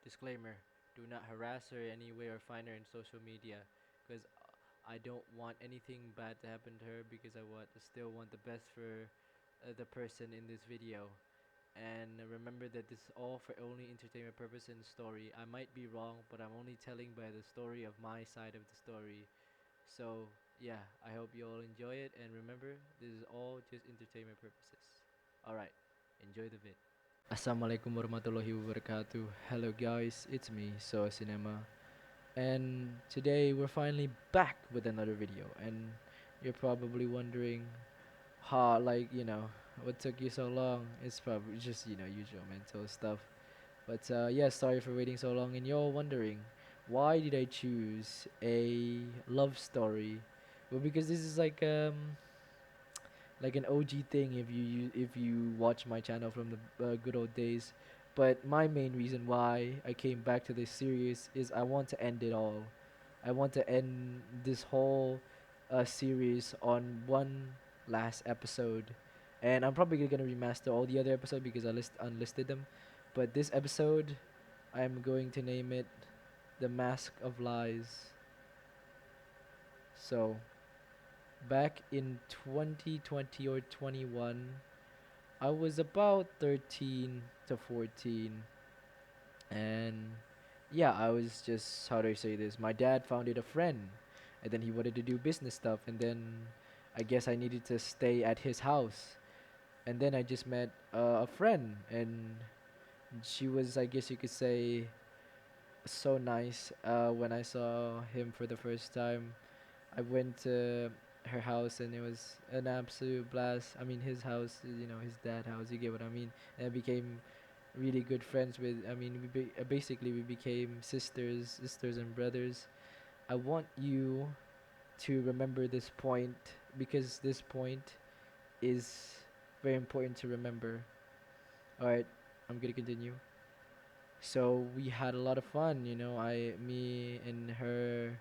Disclaimer: do not harass her in any way or find her in social media, because I don't want anything bad to happen to her, because still want the best for the person in this video. And remember that this is all for only entertainment purpose and story. I might be wrong, but I'm only telling by the story of my side of the story. So yeah, I hope you all enjoy it, and remember, this is all just entertainment purposes. Alright, enjoy the vid. Assalamualaikum warahmatullahi wabarakatuh. Hello guys, it's me, soasinema, and today we're finally back with another video. And you're probably wondering how, what took you so long? It's probably just usual mental stuff. But yeah, sorry for waiting so long. And you're wondering, why did I choose a love story? Well, because this is like an OG thing if you watch my channel from the good old days. But my main reason why I came back to this series is I want to end it all. I want to end this whole series on one last episode, and I'm probably gonna remaster all the other episodes because I unlisted them. But this episode, I'm going to name it "The Mask of Lies." So back in 2020 or 21, I was about 13 to 14, and yeah, I was just, how do I say this? My dad founded a friend, and then he wanted to do business stuff, and then I guess I needed to stay at his house. And then I just met a friend, and she was, I guess you could say, so nice. When I saw him for the first time, I went to her house and it was an absolute blast. I mean, his house, his dad house. You get what I mean? And I became really good friends with. I mean, basically we became sisters and brothers. I want you to remember this point because this point is very important to remember. All right, I'm gonna continue. So we had a lot of fun. Me and her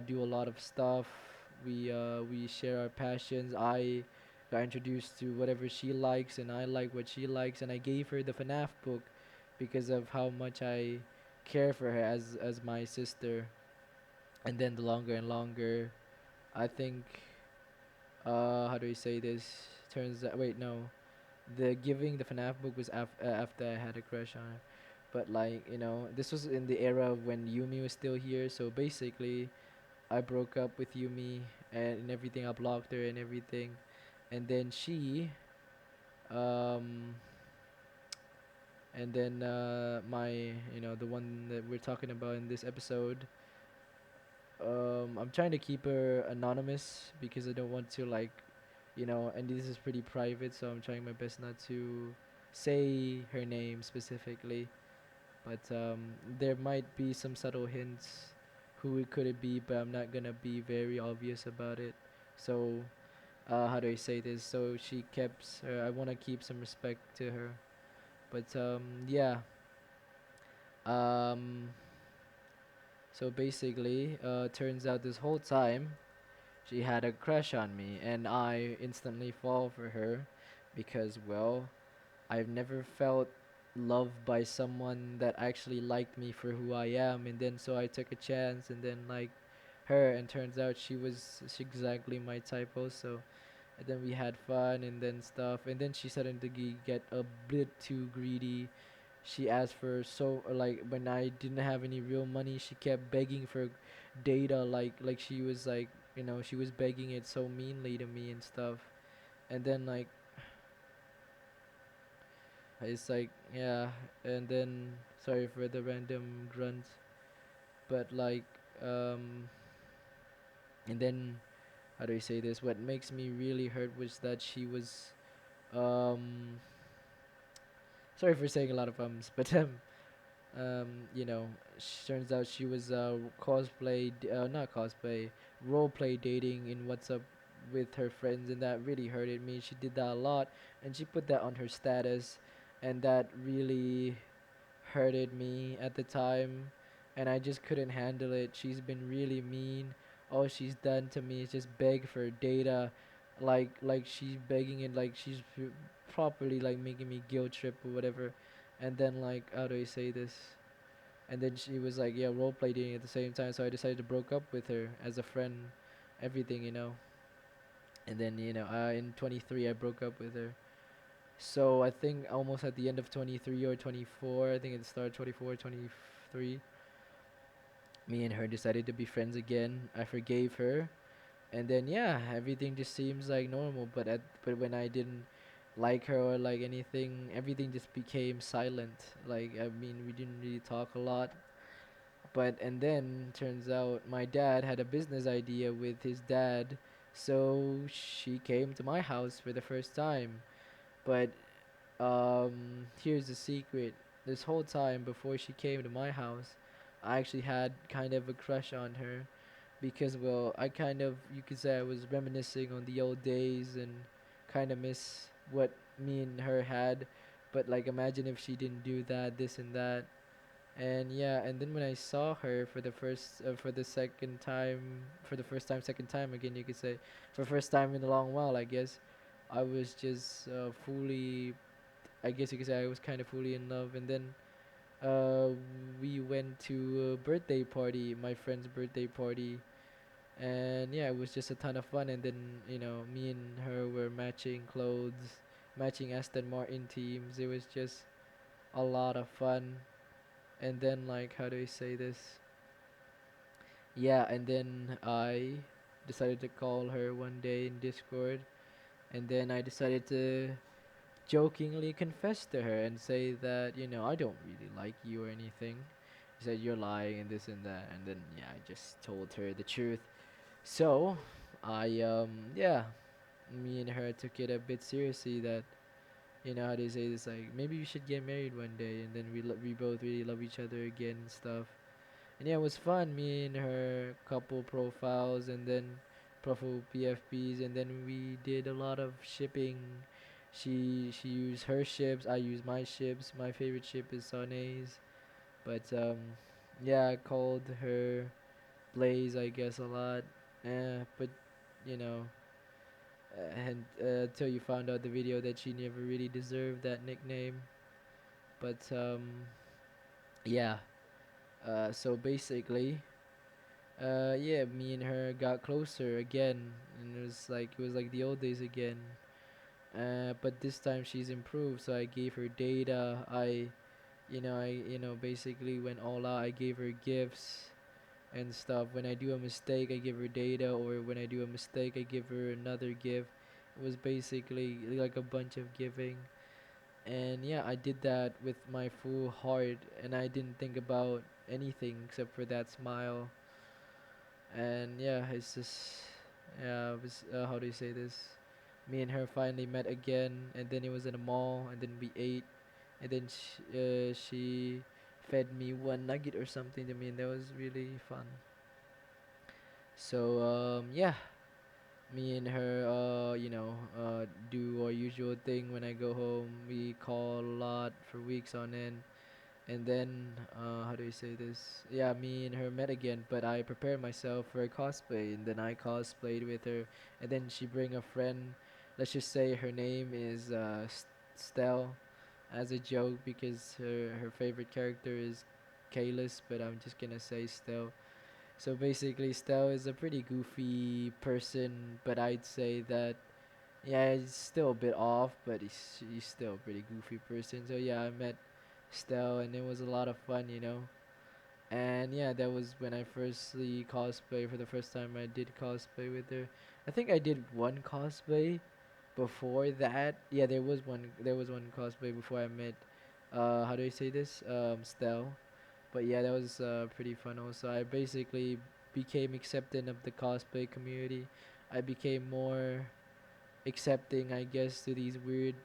do a lot of stuff. We share our passions. I got introduced to whatever she likes, and I like what she likes. And I gave her the FNAF book because of how much I care for her as my sister. And then the longer and longer, I think, how do we say this? Turns out, wait, no, the giving the FNAF book was after I had a crush on her. But this was in the era when Yumi was still here. So basically, I broke up with Yumi and everything. I blocked her and everything, and then um, and then my, the one that we're talking about in this episode. I'm trying to keep her anonymous because I don't want to and this is pretty private, so I'm trying my best not to say her name specifically. But there might be some subtle hints who it could it be, but I'm not gonna be very obvious about it. So, how do I say this? So she keeps her. I want to keep some respect to her. But yeah. Um, so basically, turns out this whole time she had a crush on me, and I instantly fall for her because, well, I've never felt loved by someone that actually liked me for who I am, and then so I took a chance and then like her, and turns out she exactly my type also. And then we had fun and then stuff, and then she started to get a bit too greedy. She asked for so like when I didn't have any real money, she kept begging for data, like she was like she was begging it so meanly to me and stuff. And then it's like, yeah, and then sorry for the random grunt, but um, and then how do I say this? What makes me really hurt was that she was, um, sorry for saying a lot of but turns out she was not cosplay, role play dating in WhatsApp with her friends, and that really hurted me. She did that a lot, and she put that on her status, and that really hurted me at the time, and I just couldn't handle it. She's been really mean. All she's done to me is just beg for data, like she's begging it, like she's properly like making me guilt trip or whatever. And then how do I say this? And then she was like, yeah, role playing at the same time. So I decided to broke up with her as a friend, everything, you know. And then in 23 I broke up with her. So I think almost at the end of 23 or 24, I think it started 24, 23. Me and her decided to be friends again. I forgave her, and then yeah, everything just seems like normal. But when I didn't like her or like anything, everything just became silent. Like, I mean, we didn't really talk a lot. But and then turns out my dad had a business idea with his dad, so she came to my house for the first time. But here's the secret. This whole time before she came to my house, I actually had kind of a crush on her because, well, I kind of, you could say I was reminiscing on the old days and kind of miss what me and her had. But like, imagine if she didn't do that, this and that. And yeah, and then when I saw her for the second time, for the first time, second time again, you could say, for first time in a long while, I guess, I was just fully, I guess you could say I was kind of fully in love. And then uh, we went to a birthday party, my friend's birthday party, and yeah, it was just a ton of fun. And then me and her were matching clothes, matching Aston Martin teams. It was just a lot of fun. And then, like, how do I say this? Yeah, and then I decided to call her one day in Discord, and then I decided to jokingly confess to her and say that, I don't really like you or anything. She said you're lying and this and that, and then yeah, I just told her the truth. So yeah, me and her took it a bit seriously that, how do you say this, like, maybe we should get married one day, and then we both really love each other again and stuff. And yeah, it was fun. Me and her couple profiles, and then profile PFPs, and then we did a lot of shipping. She used her ships, I used my ships. My favorite ship is Sonae's, but yeah, I called her Blaze, I guess, a lot. But you know, and until you found out the video that she never really deserved that nickname. But yeah. So basically, yeah, me and her got closer again, and it was like the old days again. But this time she's improved, so I gave her data. I basically went all out. I gave her gifts and stuff. When I do a mistake, I give her data, or when I do a mistake, I give her another gift. It was basically like a bunch of giving. And yeah, I did that with my full heart, and I didn't think about anything except for that smile. And yeah, it's just, yeah, it was, how do you say this? Me and her finally met again, and then it was in a mall, and then we ate, and then she fed me one nugget or something to me, and that was really fun. So yeah, me and her do our usual thing. When I go home, we call a lot for weeks on end. And then, how do you say this? Yeah, me and her met again, but I prepared myself for a cosplay, and then I cosplayed with her. And then she bring a friend. Let's just say her name is Stell, as a joke, because her favorite character is Kalis, but I'm just gonna say Stell. So basically, Stell is a pretty goofy person, but I'd say that, yeah, he's still a bit off, but he's still a pretty goofy person. So yeah, I met Stell, and it was a lot of fun. And yeah, that was when I firstly cosplay for the first time. I did cosplay with her. I think I did one cosplay before that. Yeah, there was one. There was one cosplay before I met. How do I say this? Stell. But yeah, that was pretty fun. Also, I basically became accepting of the cosplay community. I became more accepting, I guess, to these weird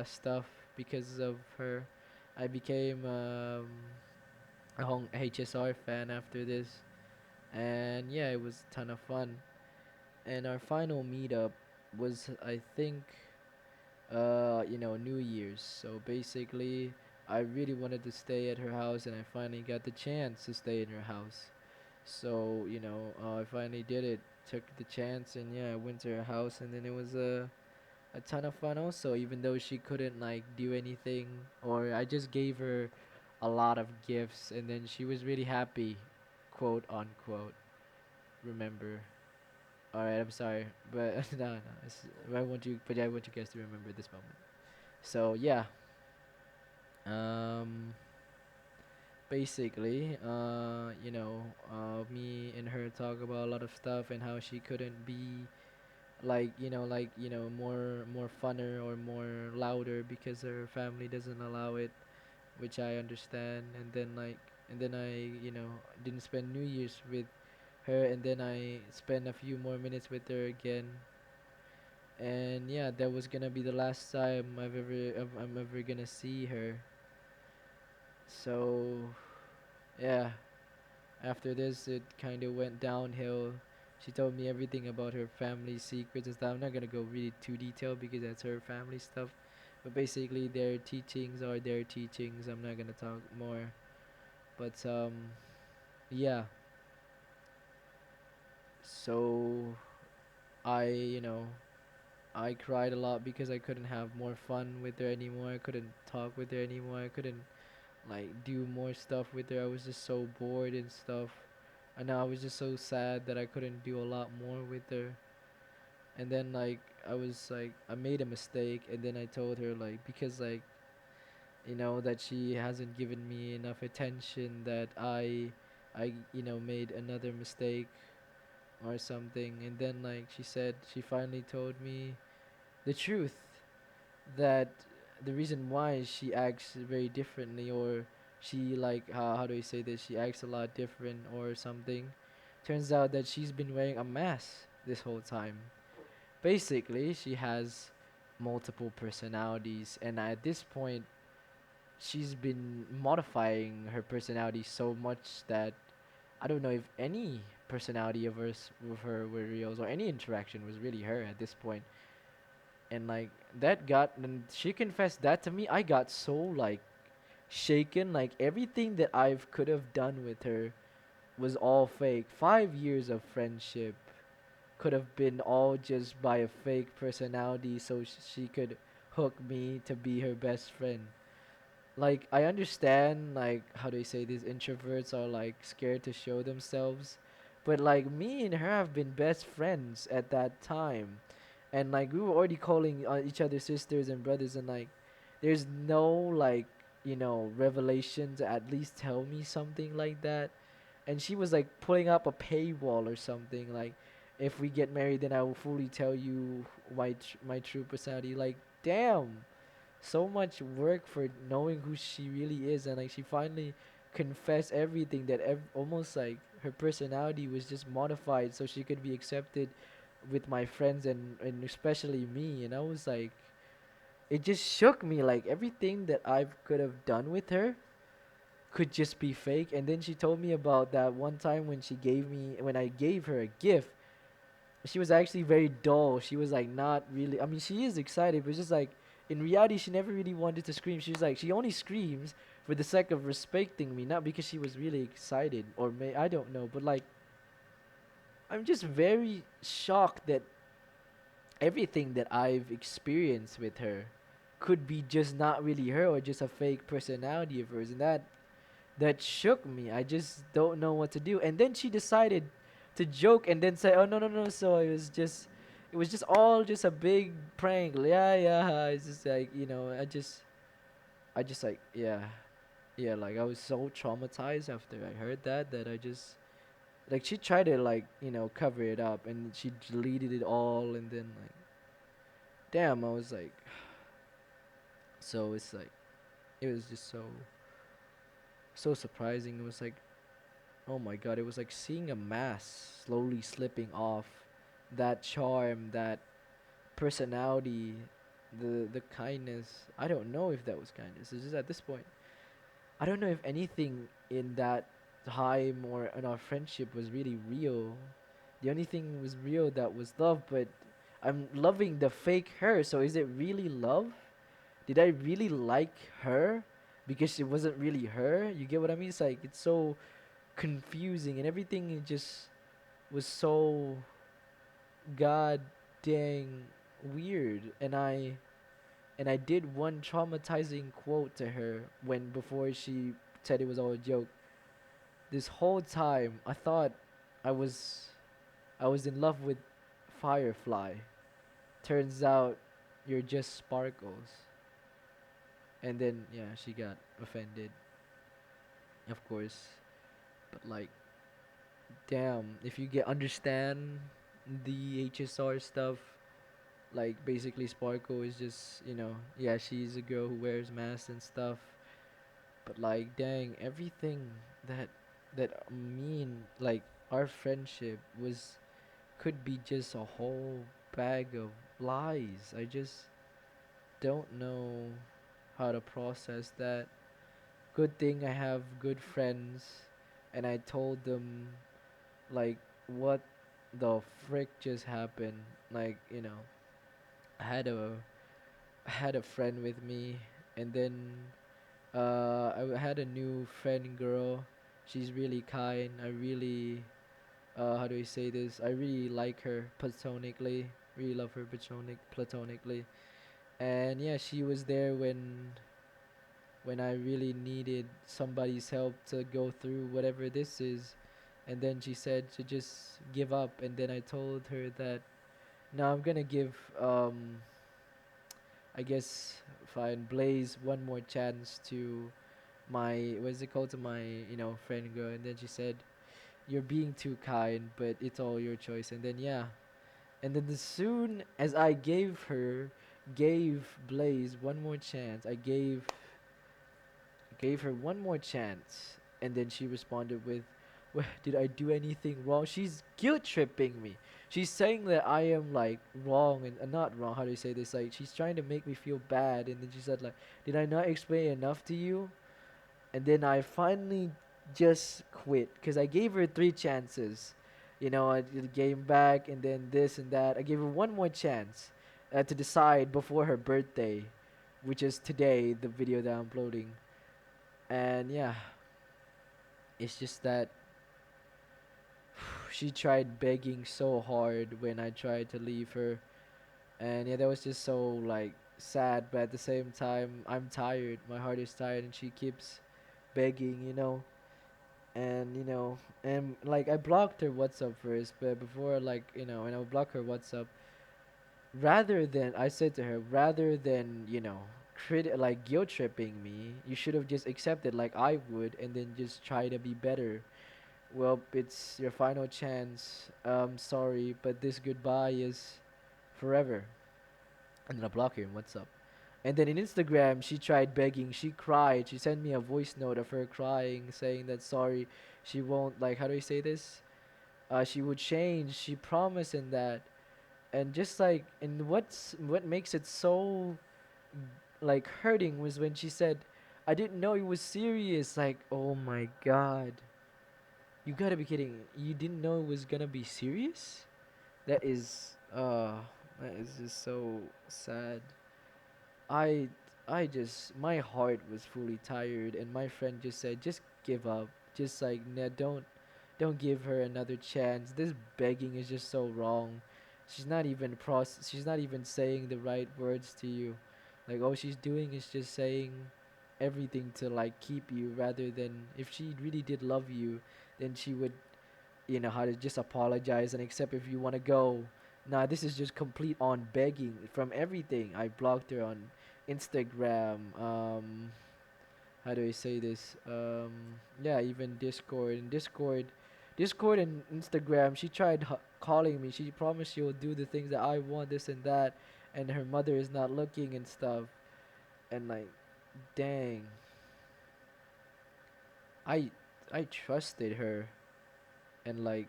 stuff because of her. I became a HSR fan after this, and yeah, it was a ton of fun. And our final meetup was, I think, New Year's. So basically, I really wanted to stay at her house, and I finally got the chance to stay in her house. So I finally did it. Took the chance, and yeah, I went to her house, and then it was a ton of fun also, even though she couldn't like do anything, or I just gave her a lot of gifts, and then she was really happy, quote unquote. Remember? All right, I'm sorry, but no, no. I want you guys to remember this moment. So yeah, um, basically, me and her talk about a lot of stuff and how she couldn't be more funner or more louder because her family doesn't allow it, which I understand. And then I didn't spend New Year's with her, and then I spent a few more minutes with her again. And yeah, that was gonna be the last time I'm ever gonna see her. So yeah, after this it kind of went downhill. She told me everything about her family secrets and stuff. I'm not gonna go really too detailed because that's her family stuff. But basically, their teachings are their teachings. I'm not gonna talk more. But yeah. So I, I cried a lot because I couldn't have more fun with her anymore. I couldn't talk with her anymore. I couldn't like do more stuff with her. I was just so bored and stuff. And I was just so sad that I couldn't do a lot more with her. And then I made a mistake, and then I told her like because that she hasn't given me enough attention, that I made another mistake or something. And then she said, she finally told me the truth, that the reason why she acts very differently, or she how do I say this, she acts a lot different or something. Turns out that she's been wearing a mask this whole time. Basically, she has multiple personalities, and at this point she's been modifying her personality so much that I don't know if any personality of hers with her were real, or any interaction was really her at this point. And and she confessed that to me. I got so shaken. Like everything that I've could have done with her was all fake. 5 years of friendship could have been all just by a fake personality, so she could hook me to be her best friend. Like I understand how do I say these introverts are scared to show themselves, but me and her have been best friends at that time, and we were already calling each other sisters and brothers, and there's no revelation to at least tell me something like that. And she was putting up a paywall or something, like if we get married then I will fully tell you my true personality. Like damn, so much work for knowing who she really is. And she finally confessed everything, that almost her personality was just modified so she could be accepted with my friends, and especially me. And I was like, it just shook me, like everything that I could have done with her could just be fake. And then she told me about that one time when I gave her a gift. She was actually very dull. She was not really. I mean, she is excited, but it's just in reality, she never really wanted to scream. She was she only screams for the sake of respecting me, not because she was really excited, or I don't know. But I'm just very shocked that everything that I've experienced with her could be just not really her, or just a fake personality of hers. And that shook me. I just don't know what to do. And then she decided to joke and then say, "Oh no, no, no, so it was just all just a big prank." Yeah, yeah. It's just I just yeah, yeah. I was so traumatized after I heard that I just she tried to cover it up, and she deleted it all. And then damn, I was so it's it was just so surprising. It was oh my god, it was like seeing a mask slowly slipping off. That charm, that personality, the kindness. I don't know if that was kindness. It's just at this point, I don't know if anything in that time or in our friendship was really real. The only thing was real that was love, but I'm loving the fake her. So is it really love? Did I really like her because it wasn't really her? You get what I mean? It's so confusing, and everything it just was so god dang weird. And I did one traumatizing quote to her when before she said it was all a joke. This whole time, I thought I was I was in love with Firefly. Turns out you're just Sparkles. And then yeah, she got offended, of course. But like, damn, if you get understand the HSR stuff, like basically Sparkle is just, yeah, she's a girl who wears masks and stuff. But like, dang, everything that like our friendship was could be just a whole bag of lies. I just don't know how to process that. Good thing I have good friends, and I told them like what the frick just happened. Like, I had a I had a friend with me, and then I had a new friend girl. She's really kind. I really how do I say this? I really like her platonically. Really love her platonically. And yeah, she was there when I really needed somebody's help to go through whatever this is. And then she said to just give up. And then I told her that no, I'm gonna give I guess fine Blaze one more chance to my what's it called to my friend girl. And then she said you're being too kind, but it's all your choice. And then yeah, and then as soon as I gave Blaze one more chance, I gave her one more chance, and then she responded with, well, did I do anything wrong? She's guilt tripping me. She's saying that I am like wrong and not wrong. How do you say this? Like she's trying to make me feel bad, and then she said like, did I not explain enough to you? And then I finally just quit because I gave her three chances. I did game back and then this and that. I gave her one more chance to decide before her birthday, which is today, the video that I'm uploading. And yeah, it's just that she tried begging so hard when I tried to leave her. And yeah, that was just so like sad, but at the same time, I'm tired. My heart is tired, and she keeps begging. And like I blocked her WhatsApp first, but before like and I would block her WhatsApp, rather than I said to her, rather than like guilt tripping me, you should have just accepted like I would, and then just try to be better. Well, it's your final chance. Sorry, but this goodbye is forever. And then I block her in WhatsApp. And then in Instagram, she tried begging. She cried. She sent me a voice note of her crying, saying that sorry, she won't like. How do I say this? She would change. She promised in that. And just like, and what makes it so like hurting was when she said, "I didn't know it was serious." Like, oh my god, you gotta be kidding! You didn't know it was gonna be serious? That is, that is just so sad. I I just my heart was fully tired, and my friend just said just give up, just like nah, don't give her another chance. This begging is just so wrong. She's not even saying the right words to you. Like all she's doing is just saying everything to like keep you, rather than if she really did love you, then she would how to just apologize and accept if you want to go. Nah, this is just complete on begging from everything. I blocked her on Instagram. How do I say this? Yeah, even Discord and Instagram. She tried calling me. She promised she will do the things that I want, this and that, and her mother is not looking and stuff. And like, dang, I I trusted her, and like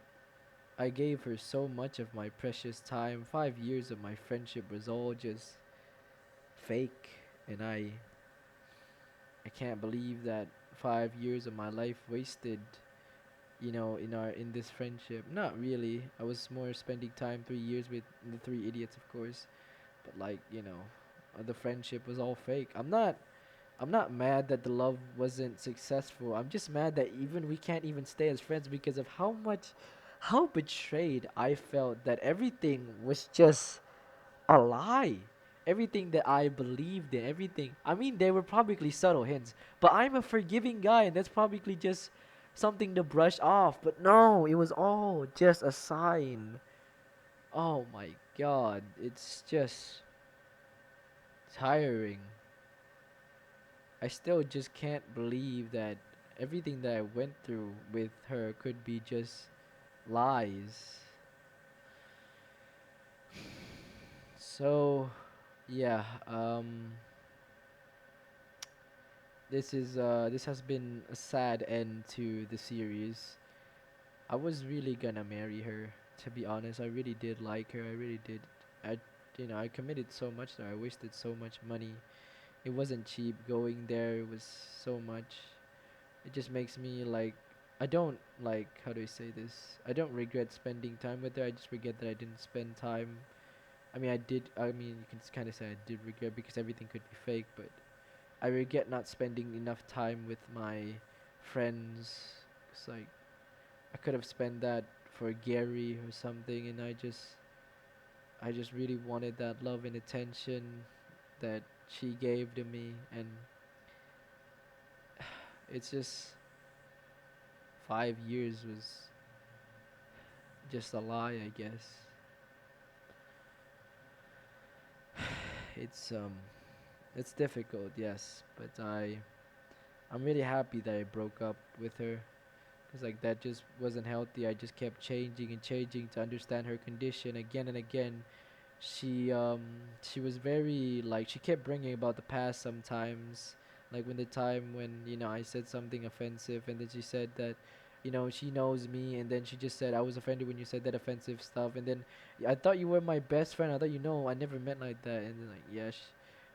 I gave her so much of my precious time. 5 years of my friendship was all just fake, and I can't believe that 5 years of my life wasted. In this friendship. Not really. I was more spending time 3 years with the three idiots, of course. But like the friendship was all fake. I'm not mad that the love wasn't successful. I'm just mad that even we can't even stay as friends because of how betrayed I felt, that everything was just a lie. everything that I believed in, everything. I mean, they were probably subtle hints, but I'm a forgiving guy, and that's probably just something to brush off. But no, it was all just a sign. Oh my god, it's just tiring. I still just can't believe that everything that I went through with her could be just lies. So, yeah, this has been a sad end to the series. I was really gonna marry her, to be honest. I really did like her. I really did. I I committed so much there. I wasted so much money. It wasn't cheap going there. It was so much. It just makes me like I don't like how do I say this? I don't regret spending time with her. I just regret that I didn't spend time. I mean, I did. I mean, you can kind of say I did regret because everything could be fake, but I regret not spending enough time with my friends. It's like I could have spent that for Gary or something, and I just really wanted that love and attention that she gave to me, and it's just 5 years was just a lie, I guess. It's it's difficult, yes, but I'm really happy that I broke up with her. Cause like that just wasn't healthy. I just kept changing and changing to understand her condition again and again. She was very like she kept bringing about the past sometimes. Like when the time when I said something offensive, and then she said that she knows me, and then she just said I was offended when you said that offensive stuff, and then I thought you were my best friend. I thought I never meant like that, and then like yeah.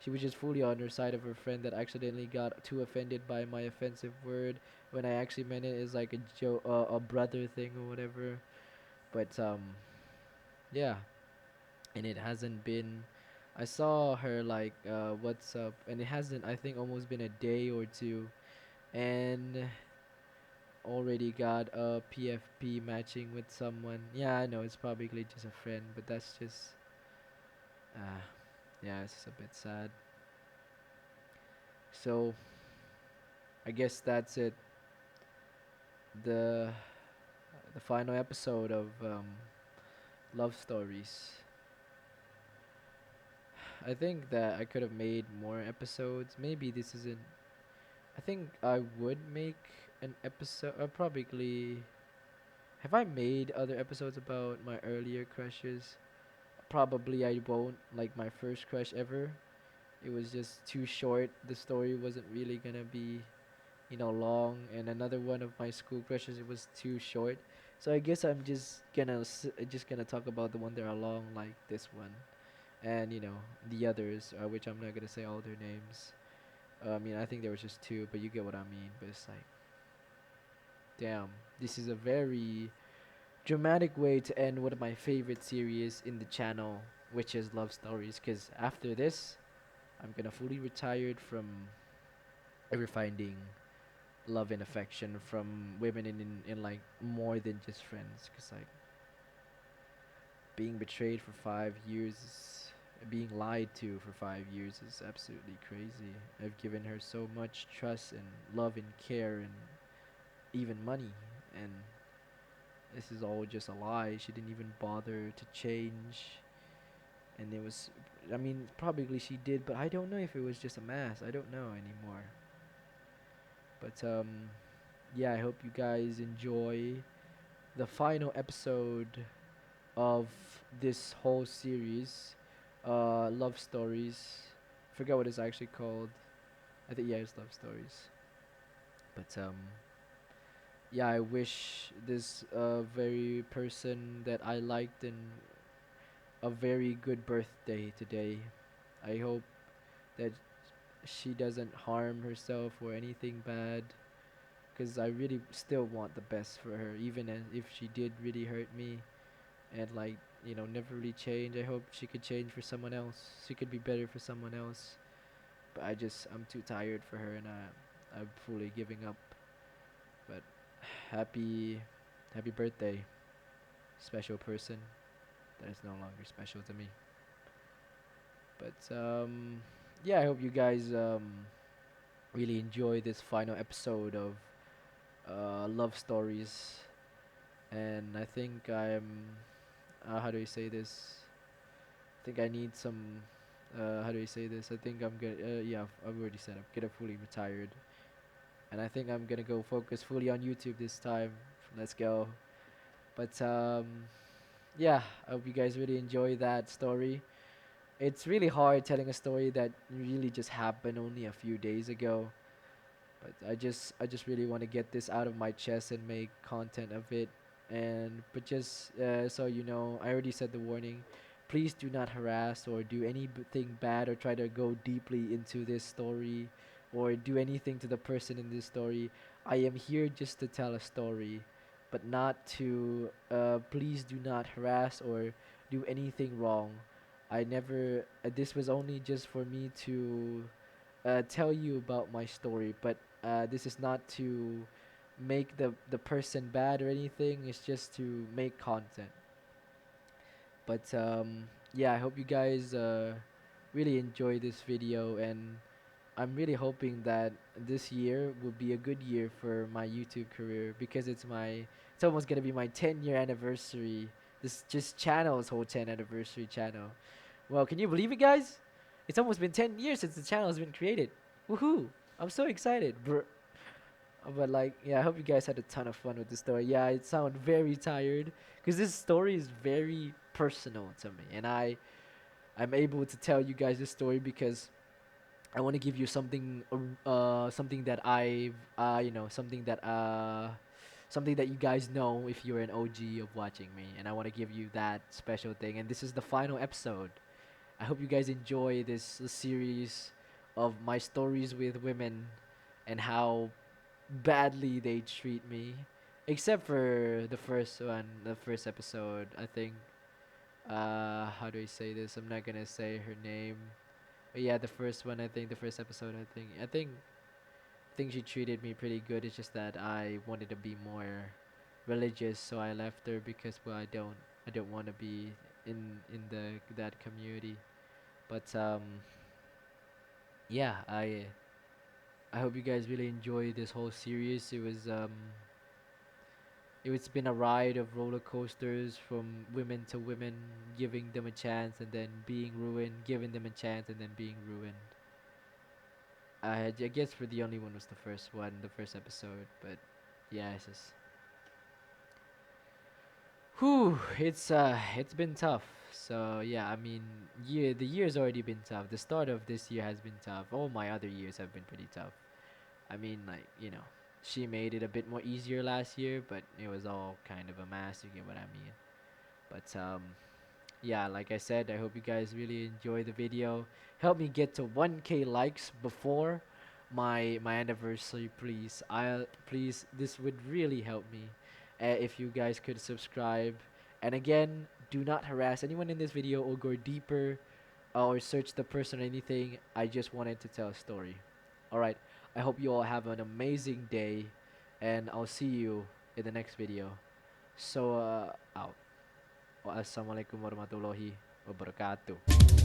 She was just fully on her side of her friend that accidentally got too offended by my offensive word when I actually meant it as like a joke, a brother thing or whatever. But yeah, and it hasn't been. I saw her like what's up, and it hasn't. I think almost been a day or two, and already got a PFP matching with someone. Yeah, I know it's probably just a friend, but that's just uh yeah, it's just a bit sad. So I guess that's it. The the final episode of Love Stories. I think that I could have made more episodes. Maybe this isn't. I think I would make an episode. Probably. Have I made other episodes about my earlier crushes? Probably I won't. Like my first crush ever. It was just too short. The story wasn't really gonna be, long. And another one of my school crushes, it was too short. So I guess I'm just gonna talk about the one that are long, like this one, and the others, which I'm not gonna say all their names. I mean, I think there was just two, but you get what I mean. But it's like, damn, this is a very dramatic way to end one of my favorite series in the channel, which is Love Stories. Because after this, I'm gonna fully retired from ever finding love and affection from women in like more than just friends. Because like being betrayed for 5 years, being lied to for 5 years is absolutely crazy. I've given her so much trust and love and care and even money, and this is all just a lie. She didn't even bother to change, and it was. I mean, probably she did, but I don't know if it was just a mask. I don't know anymore. But yeah. I hope you guys enjoy the final episode of this whole series, Love Stories. Forget what it's actually called. I think yeah, it's Love Stories. But yeah, I wish this very person that I liked and a very good birthday today. I hope that she doesn't harm herself or anything bad, because I really still want the best for her, even if she did really hurt me and like never really change. I hope she could change for someone else. She could be better for someone else. But I'm too tired for her, and I'm fully giving up. But happy happy birthday, special person that is no longer special to me. But But yeah, I hope you guys really enjoy this final episode of love stories. And I think I'm how do you say this? I think I need some. How do you say this? I think I'm gonna. Yeah, I've already said I'm gonna fully retired, and I think I'm gonna go focus fully on YouTube this time. Let's go. But yeah, I hope you guys really enjoy that story. It's really hard telling a story that really just happened only a few days ago. But I just really want to get this out of my chest and make content of it. And but just so you know, I already said the warning. Please do not harass or do anything bad or try to go deeply into this story or do anything to the person in this story. I am here just to tell a story, but not to please do not harass or do anything wrong. I never this was only just for me to tell you about my story, but this is not to make the person bad or anything. It's just to make content. But yeah, I hope you guys really enjoy this video, and I'm really hoping that this year will be a good year for my YouTube career because it's almost gonna be my 10-year anniversary. This just channel's whole 10 anniversary channel. Well, can you believe it, guys? It's almost been 10 years since the channel has been created. Woohoo! I'm so excited. But like, yeah, I hope you guys had a ton of fun with the story. Yeah, I sound very tired because this story is very personal to me, and I'm able to tell you guys this story because I want to give you something that something that you guys know if you're an OG of watching me, and I want to give you that special thing. And this is the final episode. I hope you guys enjoy this series of my stories with women and how badly they treat me. Except for the first one, the first episode. I think how do I say this? I'm not gonna say her name. But yeah, the first one, I think the first episode, I think she treated me pretty good. It's just that I wanted to be more religious, so I left her because well, I don't want to be in the that community. But yeah, I hope you guys really enjoy this whole series. It's been a ride of roller coasters from women to women, giving them a chance and then being ruined, giving them a chance and then being ruined. I guess for the only one was the first one, the first episode, but yeah, it's been tough. So yeah, I mean, the year's already been tough. The start of this year has been tough. All my other years have been pretty tough. I mean, like, she made it a bit more easier last year, but it was all kind of a mess. You get what I mean? But yeah, like I said, I hope you guys really enjoy the video. Help me get to 1K likes before my anniversary, please. Please, this would really help me. If you guys could subscribe. And again, do not harass anyone in this video or go deeper or search the person or anything. I just wanted to tell a story. All right. I hope you all have an amazing day, and I'll see you in the next video. So out. Wassalamualaikum warahmatullahi wabarakatuh.